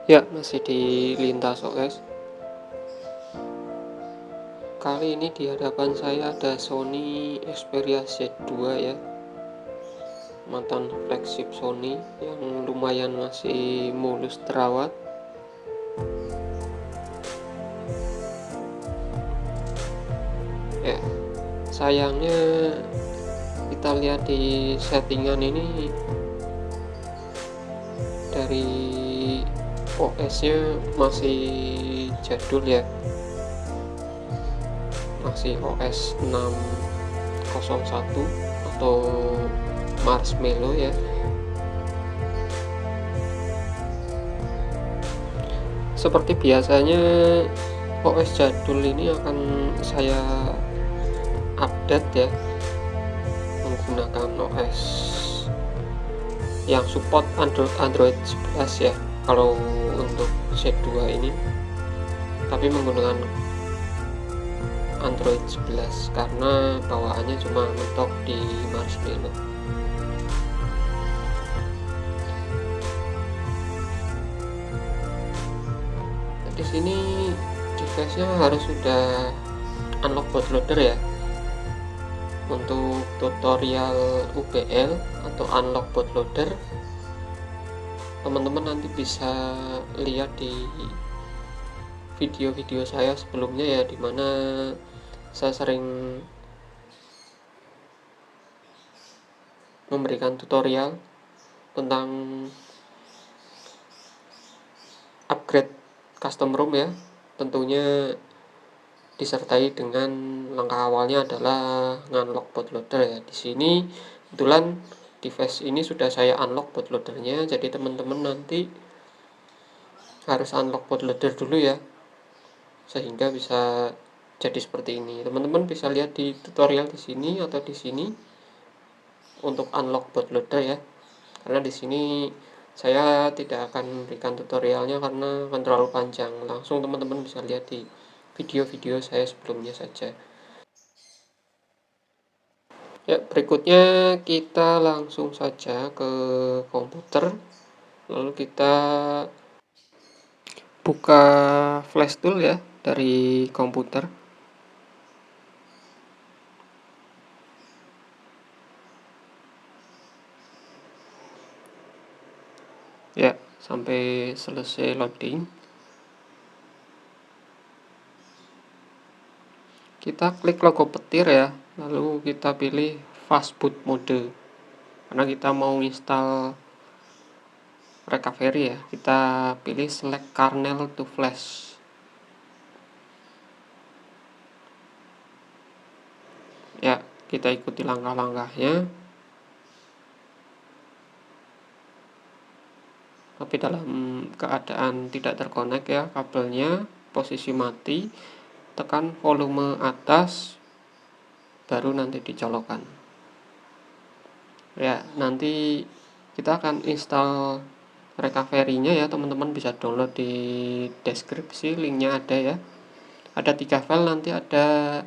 Ya, masih di Lintas OS. Kali ini di hadapan saya ada Sony Xperia Z2 ya, mantan flagship Sony yang lumayan masih mulus terawat. Ya, sayangnya kita lihat di settingan ini dari OS-nya masih jadul ya, masih OS 6.01 atau Marshmallow ya. Seperti biasanya OS jadul ini akan saya update ya, menggunakan OS yang support Android 11 ya kalau untuk Z2 ini, tapi menggunakan Android 11 karena bawaannya cuma mentok di Marshmallow. Di sini device-nya harus sudah unlock bootloader ya. Untuk tutorial UBL atau unlock bootloader, teman-teman nanti bisa lihat di video-video saya sebelumnya ya, dimana saya sering memberikan tutorial tentang upgrade custom ROM ya. Tentunya disertai dengan langkah awalnya adalah ngunlock bootloader ya. Di sini kebetulan device ini sudah saya unlock bootloadernya, jadi teman-teman nanti harus unlock bootloader dulu ya, sehingga bisa jadi seperti ini. Teman-teman bisa lihat di tutorial di sini atau di sini untuk unlock bootloader ya, karena di sini saya tidak akan memberikan tutorialnya karena akan terlalu panjang. Langsung teman-teman bisa lihat di video-video saya sebelumnya saja. Ya, berikutnya kita langsung saja ke komputer, lalu kita buka flash tool ya dari komputer. Ya, sampai selesai loading. Kita klik logo petir ya, lalu kita pilih fast boot mode. Karena kita mau install recovery ya, kita pilih select kernel to flash. Ya, kita ikuti langkah-langkahnya. Tapi dalam keadaan tidak terkonek ya kabelnya, posisi mati, tekan volume atas, baru nanti dicolokkan. Ya, nanti kita akan install recovery-nya ya, teman-teman bisa download di deskripsi, linknya ada ya. Ada 3 file, nanti ada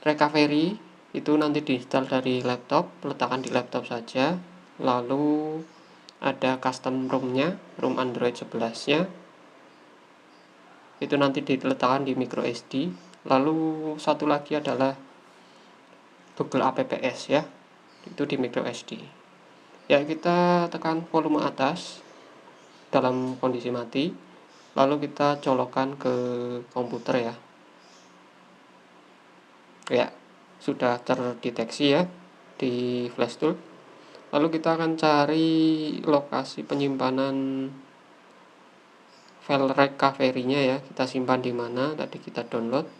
recovery, itu nanti diinstal dari laptop, letakkan di laptop saja. Lalu ada custom ROM-nya, ROM Android 11-nya, itu nanti diletakkan di micro SD. Lalu satu lagi adalah Google Apps ya, itu di micro SD. Ya, kita tekan volume atas dalam kondisi mati, lalu kita colokkan ke komputer ya. Ya, sudah terdeteksi ya di flash tool. Lalu kita akan cari lokasi penyimpanan file recovery-nya ya, kita simpan di mana tadi kita download.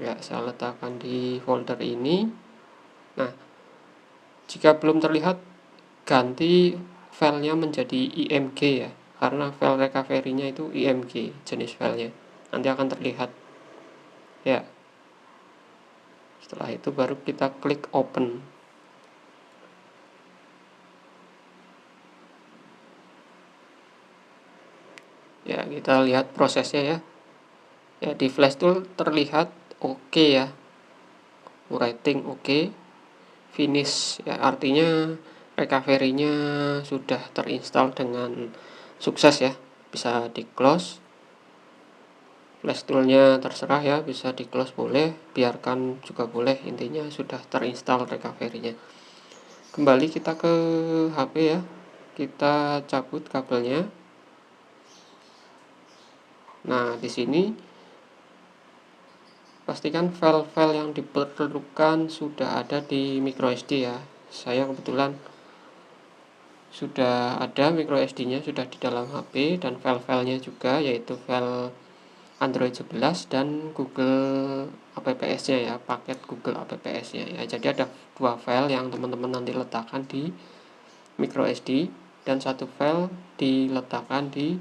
Ya, saya letakkan di folder ini. Nah, jika belum terlihat, ganti filenya menjadi img ya, karena file recovery-nya itu img jenis filenya, nanti akan terlihat ya. Setelah itu baru kita klik open. Ya, kita lihat prosesnya ya. Ya, di flash tool terlihat oke ya, rating oke, finish ya, artinya recovery-nya sudah terinstall dengan sukses ya, bisa di close. Flash tool-nya terserah ya, bisa di close boleh, biarkan juga boleh, intinya sudah terinstall recovery-nya. Kembali kita ke HP ya, kita cabut kabelnya. Nah, di sini pastikan file-file yang diperlukan sudah ada di microSD ya. Saya kebetulan sudah ada microSD-nya, sudah di dalam HP, dan file-filenya juga, yaitu file Android 11 dan Google APPS-nya ya, paket Google APPS-nya ya. Jadi ada dua file yang teman-teman nanti letakkan di microSD, dan satu file diletakkan di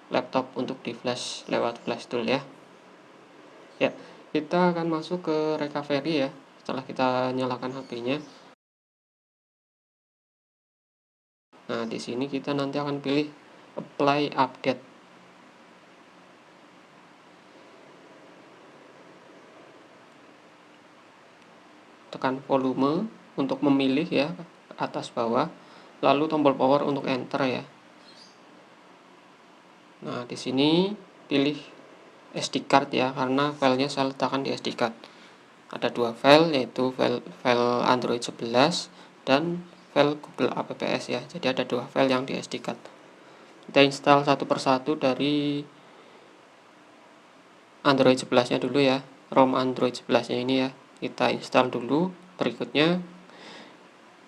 laptop untuk di flash lewat flash tool ya. Ya, kita akan masuk ke recovery ya, setelah kita nyalakan HP-nya. Nah, di sini kita nanti akan pilih apply update. Tekan volume untuk memilih ya, atas bawah, lalu tombol power untuk enter ya. Nah, di sini pilih SD card ya, karena filenya saya letakkan di SD card. Ada dua file, yaitu file Android 11 dan file Google APPS ya. Jadi ada dua file yang di SD card. Kita install satu persatu dari Android 11-nya dulu ya. ROM Android 11-nya ini ya, kita install dulu. Berikutnya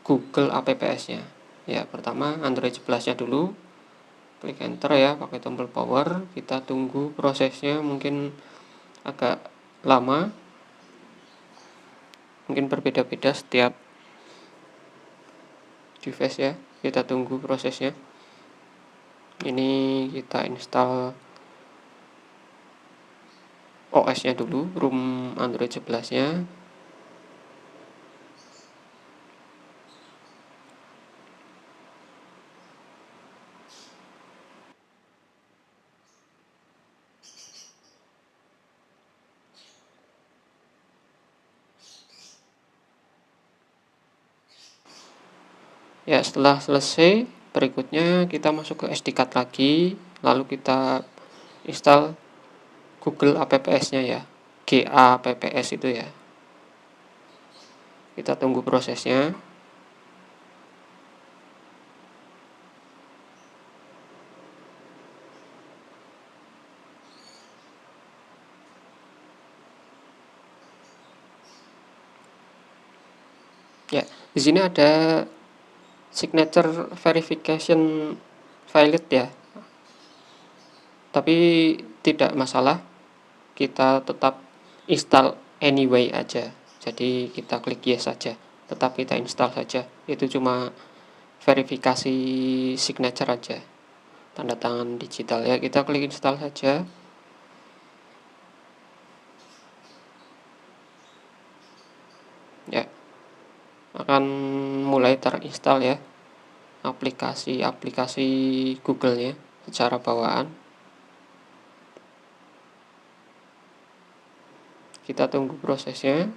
Google APPS-nya. Ya, pertama Android 11-nya dulu. Klik enter ya, pakai tombol power. Kita tunggu prosesnya, mungkin agak lama. Mungkin berbeda-beda setiap device ya. Kita tunggu prosesnya. Ini kita install OS-nya dulu, ROM Android 11-nya. Ya, setelah selesai, berikutnya kita masuk ke SD card lagi, lalu kita install Google APPS-nya ya, GAPPS itu ya. Kita tunggu prosesnya. Ya, di sini ada signature verification valid ya. Tapi tidak masalah, kita tetap install anyway aja. Jadi kita klik yes saja, tetap kita install saja. Itu cuma verifikasi signature aja, tanda tangan digital ya. Kita klik install saja. Ya, akan mulai terinstall ya aplikasi-aplikasi Google-nya secara bawaan. Kita tunggu prosesnya.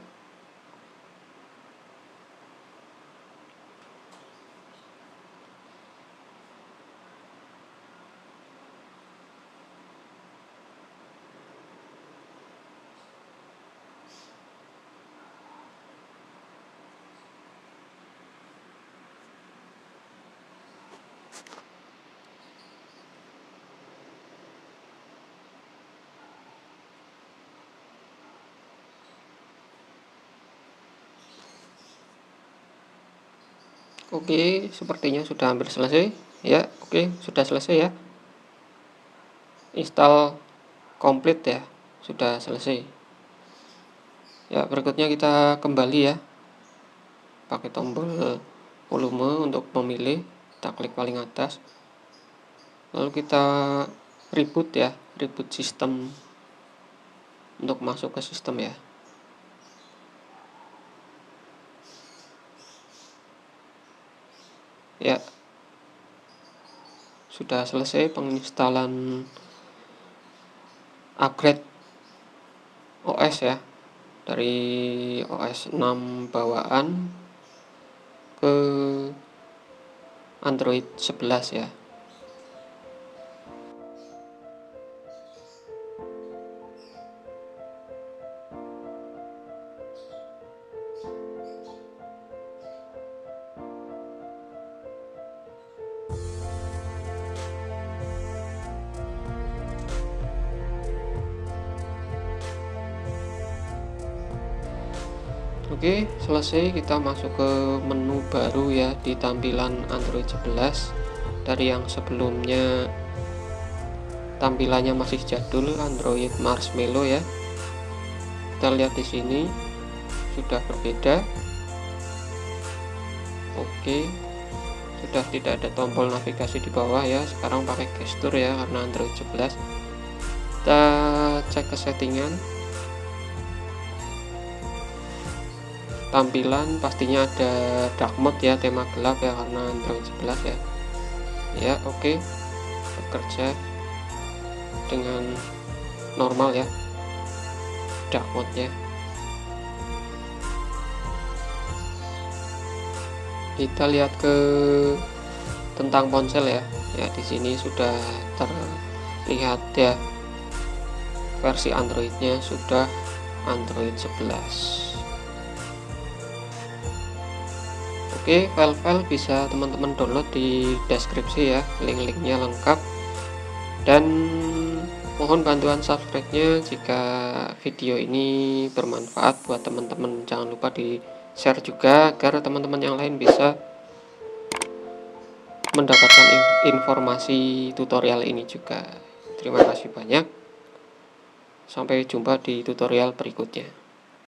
Oke, sepertinya sudah hampir selesai ya. Oke, sudah selesai ya, install komplit ya, sudah selesai ya. Berikutnya kita kembali ya, pakai tombol volume untuk memilih, kita klik paling atas, lalu kita reboot ya, reboot sistem untuk masuk ke sistem ya. Ya, sudah selesai penginstalan upgrade OS ya, dari OS 6 bawaan ke Android 11 ya. Oke, selesai. Kita masuk ke menu baru ya di tampilan Android 11. Dari yang sebelumnya tampilannya masih jadul Android Marshmallow ya. Kita lihat di sini sudah berbeda. Oke, sudah tidak ada tombol navigasi di bawah ya. Sekarang pakai gestur ya karena Android 11. Kita cek ke settingan. Tampilan pastinya ada dark mode ya, tema gelap ya karena Android 11 ya. Ya, oke. Bekerja dengan normal ya dark mode-nya. Kita lihat ke tentang ponsel ya. Ya, di sini sudah terlihat ya versi Android-nya sudah Android 11. Oke, file-file bisa teman-teman download di deskripsi ya, link-linknya lengkap. Dan mohon bantuan subscribe-nya jika video ini bermanfaat buat teman-teman. Jangan lupa di share juga agar teman-teman yang lain bisa mendapatkan informasi tutorial ini juga. Terima kasih banyak. Sampai jumpa di tutorial berikutnya.